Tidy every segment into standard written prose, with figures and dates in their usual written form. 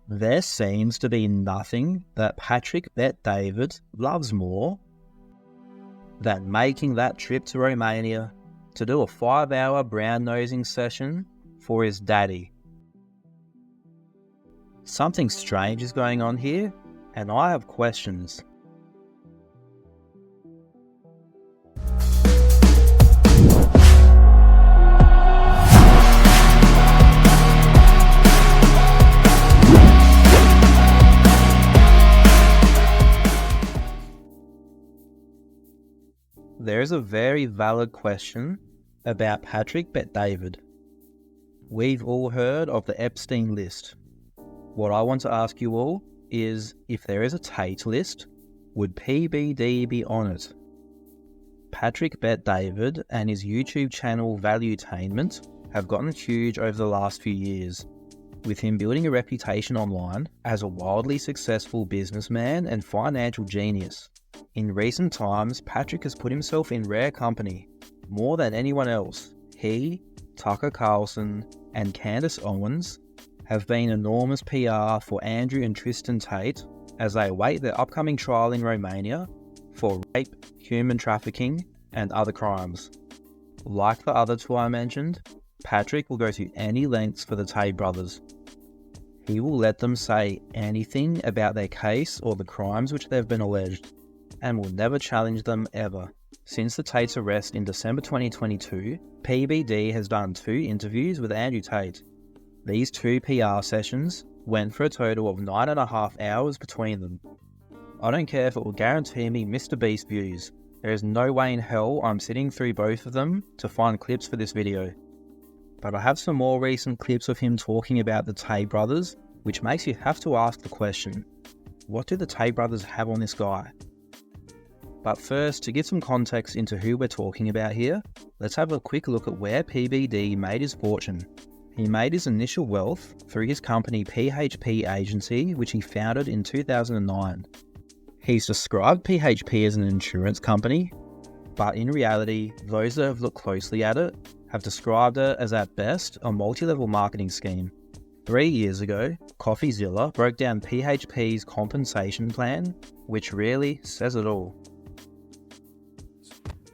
There seems to be nothing that Patrick Bet-David loves more than making that trip to Romania to do a 5-hour brown-nosing session for his daddy. Something strange is going on here, and I have questions. There's a very valid question about Patrick Bet-David. We've all heard of the Epstein list. What I want to ask you all is, if there is a Tate list, would PBD be on it? Patrick Bet-David and his YouTube channel Valuetainment have gotten huge over the last few years, with him building a reputation online as a wildly successful businessman and financial genius. In recent times, Patrick has put himself in rare company, more than anyone else. He, Tucker Carlson, and Candace Owens have been enormous PR for Andrew and Tristan Tate as they await their upcoming trial in Romania for rape, human trafficking, and other crimes. Like the other two I mentioned, Patrick will go to any lengths for the Tate brothers. He will let them say anything about their case or the crimes which they've been alleged, and will never challenge them ever. Since the Tate's arrest in December 2022, PBD has done 2 interviews with Andrew Tate. These 2 PR sessions went for a total of 9.5 hours between them. I don't care if it will guarantee me Mr. Beast views. There is no way in hell I'm sitting through both of them to find clips for this video. But I have some more recent clips of him talking about the Tate brothers, which makes you have to ask the question, what do the Tate brothers have on this guy? But first, to give some context into who we're talking about here, let's have a quick look at where PBD made his fortune. He made his initial wealth through his company PHP Agency, which he founded in 2009. He's described PHP as an insurance company, but in reality, those that have looked closely at it have described it as at best a multi-level marketing scheme. 3 years ago, CoffeeZilla broke down PHP's compensation plan, which really says it all.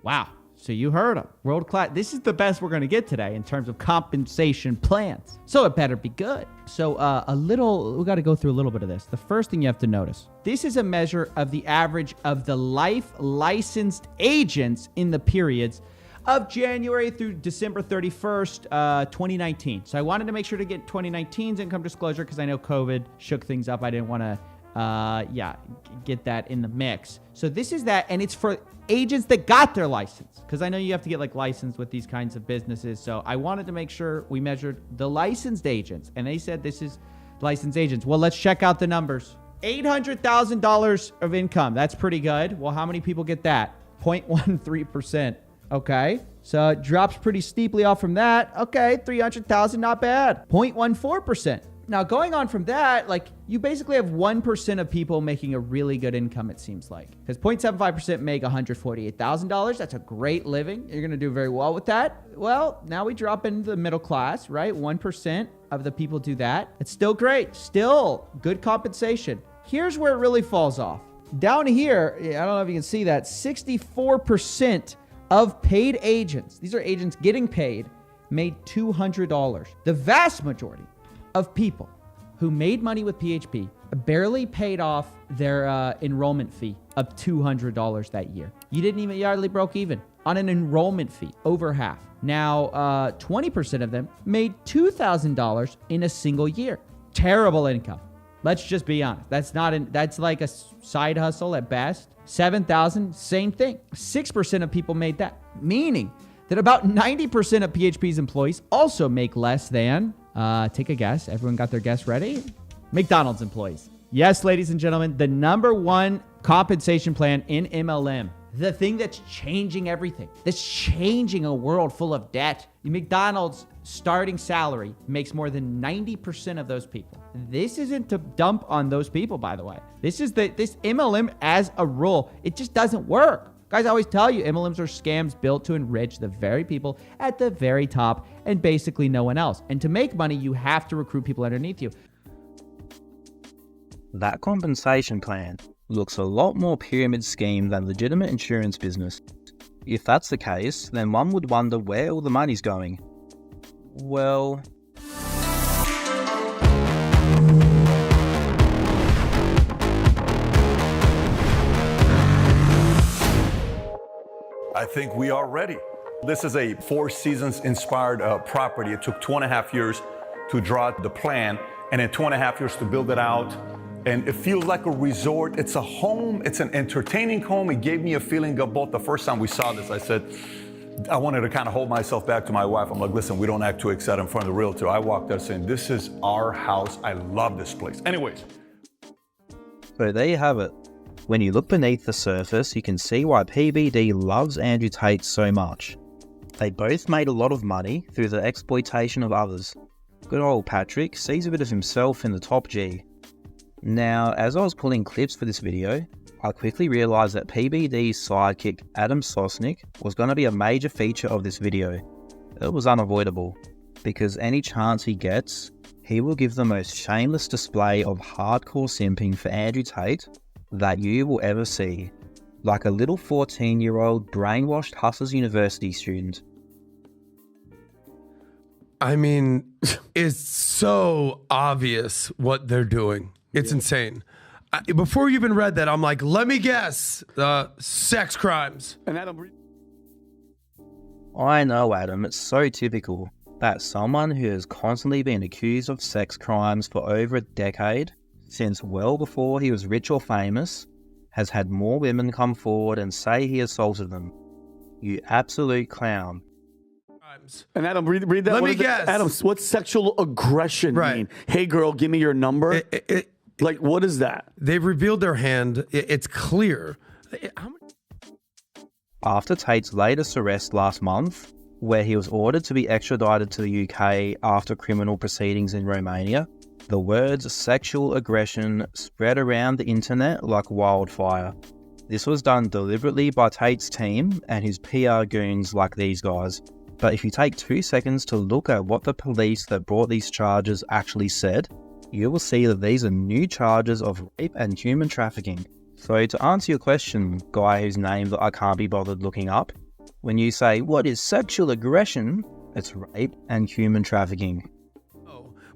Wow. So you heard him. World class. This is the best we're going to get today in terms of compensation plans. So it better be good. So we got to go through a little bit of this. The first thing you have to notice, this is a measure of the average of the life licensed agents in the periods of January through December 31st, 2019. So I wanted to make sure to get 2019's income disclosure because I know COVID shook things up. I didn't want to get that in the mix. So this is that, and it's for agents that got their license, because I know you have to get like licensed with these kinds of businesses. So I wanted to make sure we measured the licensed agents, and they said this is licensed agents. Well, let's check out the numbers. $800,000 of income. That's pretty good. Well, how many people get that? 0.13%. Okay. So it drops pretty steeply off from that. Okay. 300,000, not bad. 0.14%. Now, going on from that, like, you basically have 1% of people making a really good income, it seems like. Because 0.75% make $148,000. That's a great living. You're going to do very well with that. Well, now we drop into the middle class, right? 1% of the people do that. It's still great. Still good compensation. Here's where it really falls off. Down here, I don't know if you can see that, 64% of paid agents, these are agents getting paid, made $200. The vast majority of people who made money with PHP barely paid off their enrollment fee of $200 that year. You hardly broke even on an enrollment fee, over half. Now, 20% of them made $2,000 in a single year. Terrible income. Let's just be honest. That's like a side hustle at best. 7,000, same thing. 6% of people made that, meaning that about 90% of PHP's employees also make less than, take a guess. Everyone got their guess ready? McDonald's employees. Yes, ladies and gentlemen, the number one compensation plan in MLM, the thing that's changing everything, that's changing a world full of debt. McDonald's starting salary makes more than 90% of those people. This isn't to dump on those people, by the way. This MLM as a rule, it just doesn't work. Guys, I always tell you, MLMs are scams built to enrich the very people at the very top and basically no one else. And to make money, you have to recruit people underneath you. That compensation plan looks a lot more pyramid scheme than legitimate insurance business. If that's the case, then one would wonder where all the money's going. Well, I think we are ready. This is a Four Seasons inspired property. It took 2.5 years to draw the plan, and then 2.5 years to build it out. And it feels like a resort. It's a home. It's an entertaining home. It gave me a feeling of both. The first time we saw this, I said, I wanted to kind of hold myself back to my wife. I'm like, listen, we don't act too excited in front of the realtor. I walked out saying, this is our house. I love this place. Anyways. so there you have it. When you look beneath the surface, you can see why PBD loves Andrew Tate so much. They both made a lot of money through the exploitation of others. Good old Patrick sees a bit of himself in the top G. Now, as I was pulling clips for this video, I quickly realised that PBD's sidekick Adam Sosnick was going to be a major feature of this video. It was unavoidable, because any chance he gets, he will give the most shameless display of hardcore simping for Andrew Tate that you will ever see, like a little 14-year-old brainwashed Hustlers University student. I mean, it's so obvious what they're doing. It's insane. Before you even read that, I'm like, let me guess, sex crimes. And Adam, I know, Adam, it's so typical that someone who has constantly been accused of sex crimes for over a decade, since well before he was rich or famous, has had more women come forward and say he assaulted them. You absolute clown. and Adam, read that. Let What me is it? guess. Adam, what's sexual aggression Right. mean? Hey, girl, give me your number. Like, what is that? They've revealed their hand. It's clear. How much? After Tate's latest arrest last month, where he was ordered to be extradited to the UK after criminal proceedings in Romania, the words sexual aggression spread around the internet like wildfire. This was done deliberately by Tate's team and his PR goons like these guys. But if you take 2 seconds to look at what the police that brought these charges actually said, you will see that these are new charges of rape and human trafficking. So to answer your question, guy whose name that I can't be bothered looking up, when you say, what is sexual aggression? It's rape and human trafficking.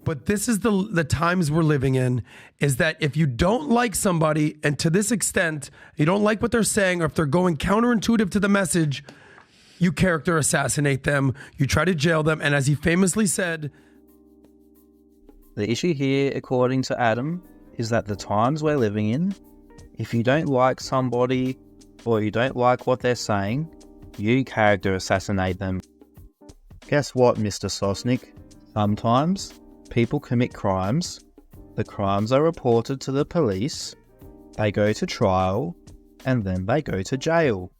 But this is the times we're living in, is that if you don't like somebody, and to this extent, you don't like what they're saying, or if they're going counterintuitive to the message, you character assassinate them, you try to jail them, and as he famously said... The issue here, according to Adam, is that the times we're living in, if you don't like somebody or you don't like what they're saying, you character assassinate them. Guess what, Mr. Sosnick? Sometimes people commit crimes, the crimes are reported to the police, they go to trial, and then they go to jail.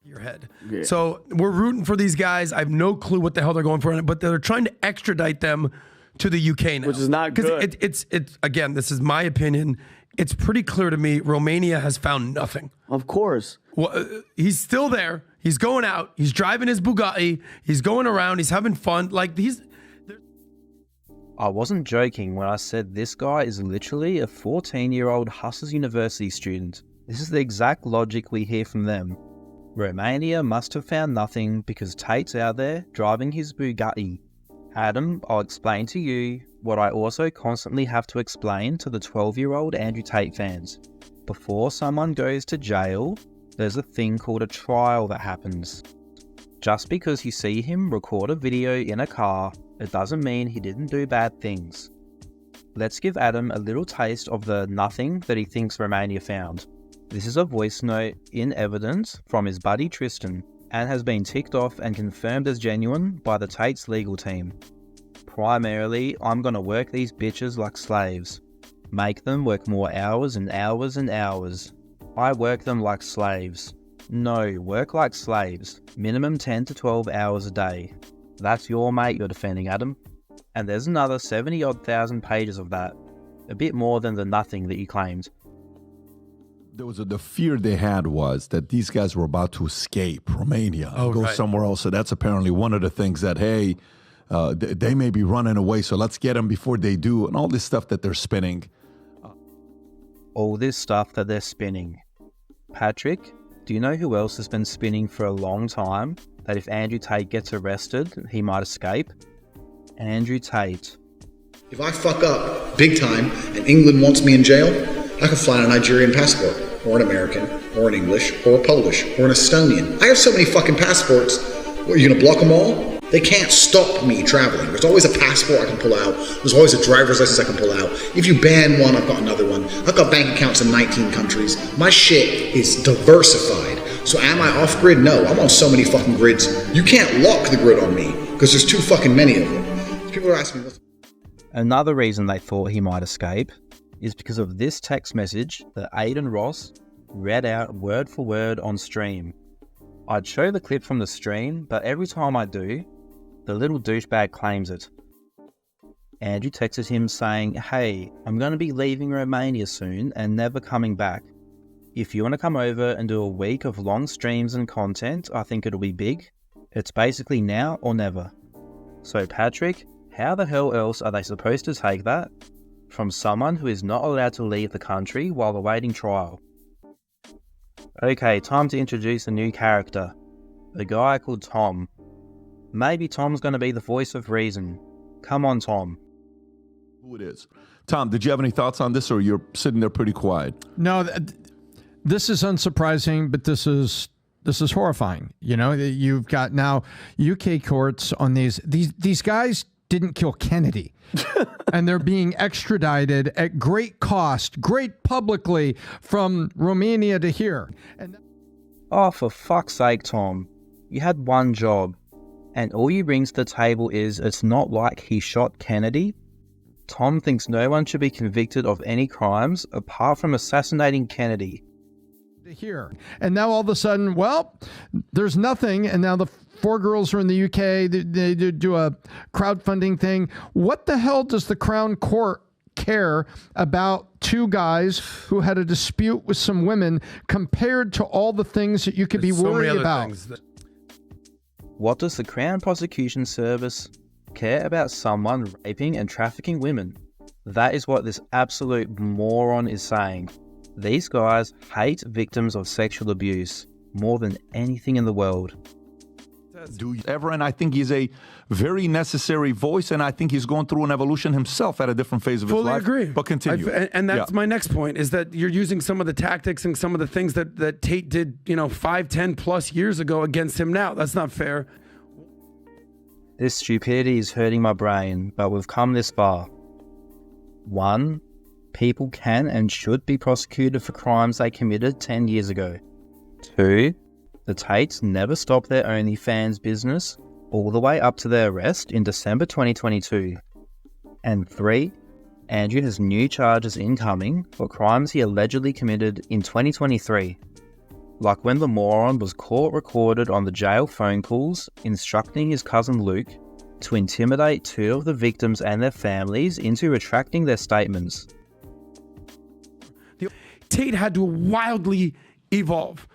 Your head. Yeah. So we're rooting for these guys. I have no clue what the hell they're going for, but they're trying to extradite them to the UK now. Which is not good. Because it's again, this is my opinion. It's pretty clear to me Romania has found nothing. Of course. Well, he's still there. He's going out. He's driving his Bugatti. He's going around. He's having fun. Like I wasn't joking when I said this guy is literally a 14-year-old Hustlers University student. This is the exact logic we hear from them. Romania must have found nothing because Tate's out there driving his Bugatti. Adam, I'll explain to you what I also constantly have to explain to the 12-year-old Andrew Tate fans. Before someone goes to jail, there's a thing called a trial that happens. Just because you see him record a video in a car, it doesn't mean he didn't do bad things. Let's give Adam a little taste of the nothing that he thinks Romania found. This is a voice note in evidence from his buddy Tristan, and has been ticked off and confirmed as genuine by the Tate's legal team. Primarily, I'm gonna work these bitches like slaves. Make them work more hours and hours and hours. I work them like slaves. No, work like slaves. Minimum 10 to 12 hours a day. That's your mate you're defending, Adam. And there's another 70-odd thousand pages of that. A bit more than the nothing that you claimed. The fear they had was that these guys were about to escape Romania and go somewhere else. So that's apparently one of the things that, hey, they may be running away, so let's get them before they do, and all this stuff that they're spinning. all this stuff that they're spinning. Patrick, do you know who else has been spinning for a long time that if Andrew Tate gets arrested, he might escape? Andrew Tate. If I fuck up big time and England wants me in jail, I can fly on a Nigerian passport, or an American, or an English, or a Polish, or an Estonian. I have so many fucking passports. What, are you gonna block them all? They can't stop me traveling. There's always a passport I can pull out. There's always a driver's license I can pull out. If you ban one, I've got another one. I've got bank accounts in 19 countries. My shit is diversified. So am I off grid? No, I'm on so many fucking grids. You can't lock the grid on me because there's too fucking many of them. People are asking me, Another reason they thought he might escape is because of this text message that Aiden Ross read out word for word on stream. I'd show the clip from the stream, but every time I do, the little douchebag claims it. Andrew texted him saying, "Hey, I'm going to be leaving Romania soon and never coming back. If you want to come over and do a week of long streams and content, I think it'll be big. It's basically now or never." So Patrick, how the hell else are they supposed to take that from someone who is not allowed to leave the country while awaiting trial? Okay, time to introduce a new character. A guy called Tom. Maybe Tom's going to be the voice of reason. Come on, Tom. Who it is. Tom, did you have any thoughts on this, or you're sitting there pretty quiet? No, this is unsurprising, but this is horrifying. You know, you've got now UK courts on these guys didn't kill Kennedy. And they're being extradited at great cost, great publicly, from Romania to here. Oh, for fuck's sake, Tom. You had one job, and all you bring to the table is it's not like he shot Kennedy. Tom thinks no one should be convicted of any crimes apart from assassinating Kennedy. Here. And now all of a sudden, well, there's nothing. And now the 4 girls are in the UK. They do a crowdfunding thing. What the hell does the Crown Court care about 2 guys who had a dispute with some women compared to all the things that you could be worried about? What does the Crown Prosecution Service care about someone raping and trafficking women? That is what this absolute moron is saying. These guys hate victims of sexual abuse more than anything in the world. Do you ever? And I think he's a very necessary voice, and I think he's going through an evolution himself at a different phase of his life. Fully agree. But continue. And that's my next point, is that you're using some of the tactics and some of the things that Tate did, 5, 10 plus years ago against him now. That's not fair. This stupidity is hurting my brain, but we've come this far. 1. People can and should be prosecuted for crimes they committed 10 years ago. 2. The Tates never stopped their OnlyFans business all the way up to their arrest in December 2022. And 3. Andrew has new charges incoming for crimes he allegedly committed in 2023. Like when the moron was court recorded on the jail phone calls instructing his cousin Luke to intimidate 2 of the victims and their families into retracting their statements. Tate had to wildly evolve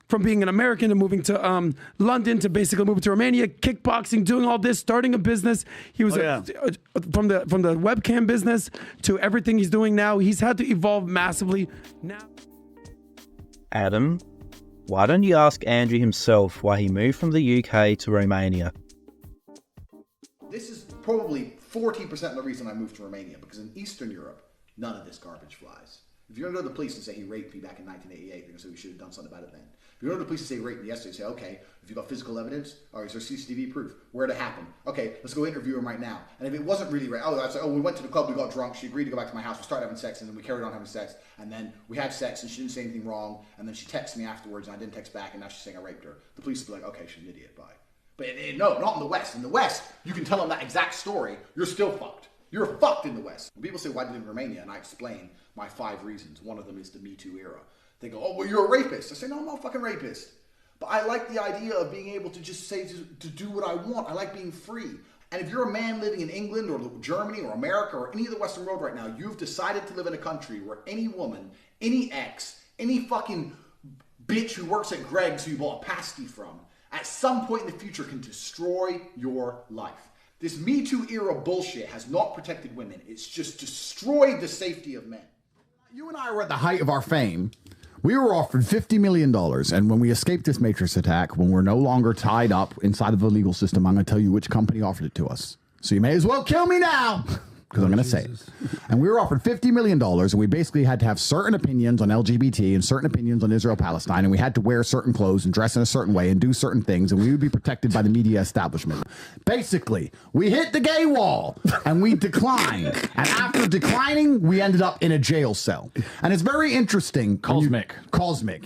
from being an American to moving to London to basically moving to Romania, kickboxing, doing all this, starting a business. He was from the webcam business to everything he's doing now. He's had to evolve massively. Now, Adam, why don't you ask Andrew himself why he moved from the UK to Romania? this is probably 40% of the reason I moved to Romania, because in Eastern Europe, none of this garbage flies. If you're going to go to the police and say he raped me back in 1988, they're going to say we should have done something about it then. If you go to the police and say he raped me yesterday, say, okay, if you've got physical evidence, or is there CCTV proof? Where'd it happen? Okay, let's go interview him right now. And if it wasn't really rape, I'd say, we went to the club, we got drunk, she agreed to go back to my house, we started having sex, and then we carried on having sex, and then we had sex, and she didn't say anything wrong, and then she texted me afterwards, and I didn't text back, and now she's saying I raped her. The police would be like, okay, she's an idiot, bye. But no, not in the West. In the West, you can tell them that exact story, you're still fucked. You're fucked in the West. When people say, why did you live in Romania? And I explain my 5 reasons. One of them is the Me Too era. They go, oh, well, you're a rapist. I say, no, I'm not a fucking rapist. But I like the idea of being able to just say, to do what I want. I like being free. And if you're a man living in England or Germany or America or any of the Western world right now, you've decided to live in a country where any woman, any ex, any fucking bitch who works at Greg's who you bought a pasty from, at some point in the future can destroy your life. This Me Too era bullshit has not protected women. It's just destroyed the safety of men. You and I were at the height of our fame. We were offered $50 million. And when we escaped this Matrix attack, when we're no longer tied up inside of the legal system, I'm going to tell you which company offered it to us. So you may as well kill me now, because I'm going to say it. And we were offered $50 million, and we basically had to have certain opinions on LGBT and certain opinions on Israel-Palestine, and we had to wear certain clothes and dress in a certain way and do certain things, and we would be protected by the media establishment. Basically, we hit the gay wall, and we declined. And after declining, we ended up in a jail cell. And it's very interesting. Cosmic,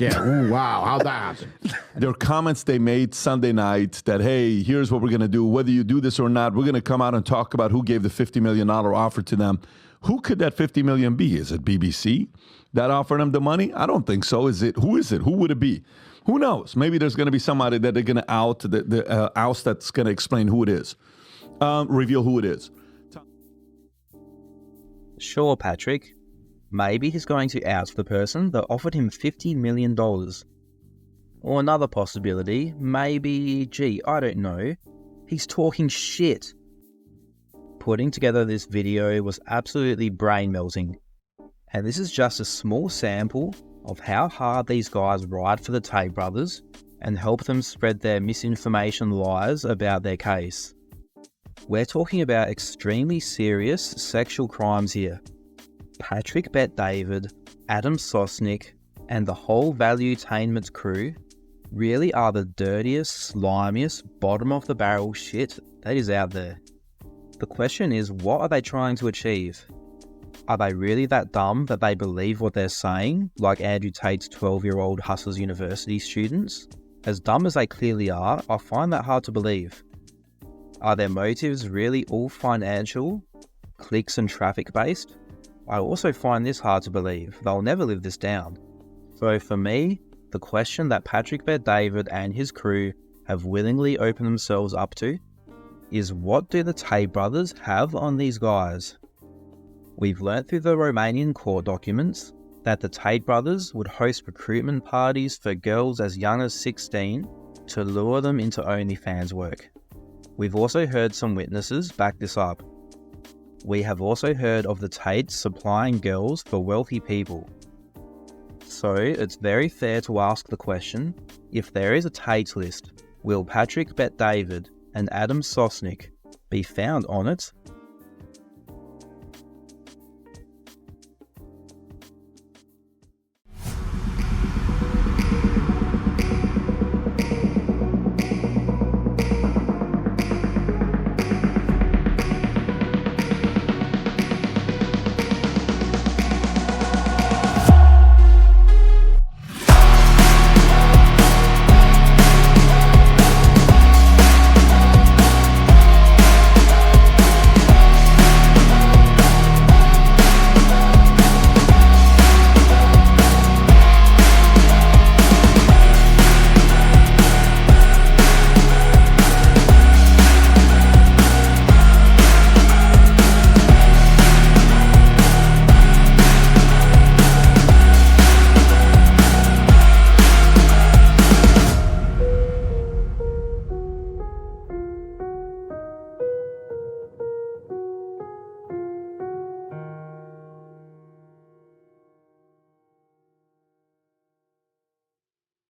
yeah. Ooh, wow, how'd that happen? There are comments they made Sunday night that, hey, here's what we're going to do. Whether you do this or not, we're going to come out and talk about who gave the $50 million offer to them. Who could that $50 million be? Is it BBC that offered them the money? I don't think so. Who is it? Who would it be? Who knows? Maybe there's going to be somebody that they're going to oust that's going to explain who it is, reveal who it is. Sure, Patrick. Maybe he's going to oust the person that offered him $50 million. Or another possibility, maybe, I don't know, he's talking shit. Putting together this video was absolutely brain-melting. And this is just a small sample of how hard these guys ride for the Tate brothers and help them spread their misinformation lies about their case. We're talking about extremely serious sexual crimes here. Patrick Bet-David, Adam Sosnick, and the whole Valuetainment crew really are the dirtiest, slimiest, bottom-of-the-barrel shit that is out there. The question is, what are they trying to achieve? Are they really that dumb that they believe what they're saying, like Andrew Tate's 12-year-old Hustlers University students? As dumb as they clearly are, I find that hard to believe. Are their motives really all financial, clicks and traffic based? I also find this hard to believe. They'll never live this down. So for me, the question that Patrick Bet-David and his crew have willingly opened themselves up to is, what do the Tate brothers have on these guys? We've learnt through the Romanian court documents that the Tate brothers would host recruitment parties for girls as young as 16 to lure them into OnlyFans work. We've also heard some witnesses back this up. We have also heard of the Tates supplying girls for wealthy people. So it's very fair to ask the question, if there is a Tate list, will Patrick Bet-David and Adam Sosnick be found on it